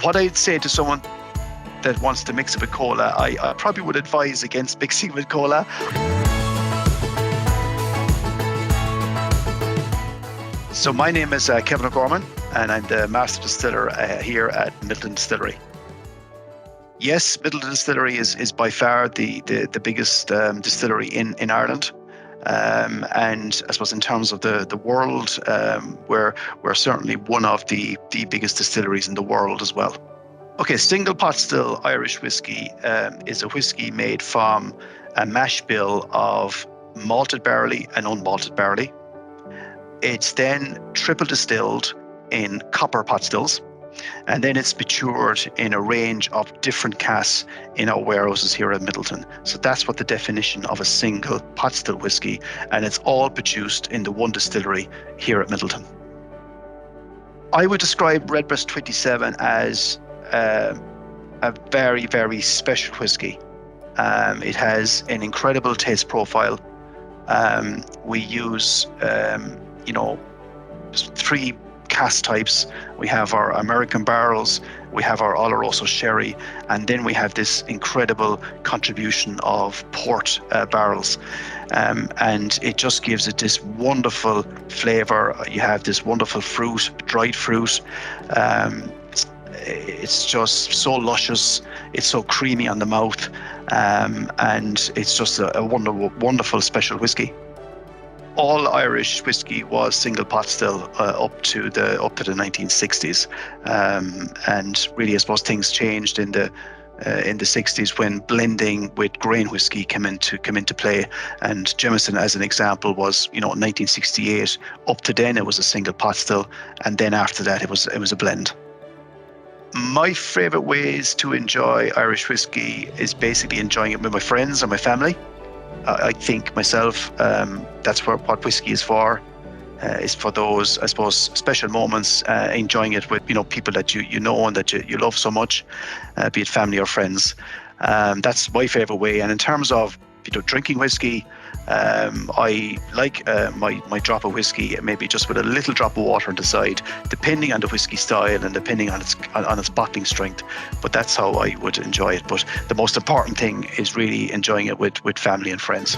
What I'd say to someone that wants to mix it with cola, I probably would advise against mixing with cola. So my name is Kevin O'Gorman, and I'm the master distiller here at Midleton Distillery. Yes, Midleton Distillery is by far the biggest distillery in Ireland. And I suppose in terms of the world, we're certainly one of the biggest distilleries in the world as well. Okay, single pot still Irish whiskey is a whiskey made from a mash bill of malted barley and unmalted barley. It's then triple distilled in copper pot stills, and then it's matured in a range of different casks in our warehouses here at Midleton. So that's what the definition of a single pot still whiskey, and it's all produced in the one distillery here at Midleton. I would describe Redbreast 27 as a very, very special whiskey. It has an incredible taste profile. We use three cask types. We have our American barrels, we have our Oloroso sherry, and then we have this incredible contribution of port barrels. And it just gives it this wonderful flavor. You have this wonderful fruit, dried fruit. It's just so luscious, it's so creamy on the mouth, and it's just a wonderful special whiskey. All Irish whiskey was single pot still up to the 1960s, and really I suppose things changed in the 60s when blending with grain whiskey came into play. And Jameson, as an example, was 1968 up to then it was a single pot still, and then after that it was a blend. My favourite ways to enjoy Irish whiskey is basically enjoying it with my friends and my family. I think myself, that's what whiskey is for those, I suppose, special moments, enjoying it with people that you know and that you love so much, be it family or friends. That's my favourite way. And in terms of drinking whiskey, I like my drop of whiskey, maybe just with a little drop of water on the side, depending on the whiskey style and depending on its bottling strength. But that's how I would enjoy it. But the most important thing is really enjoying it with family and friends.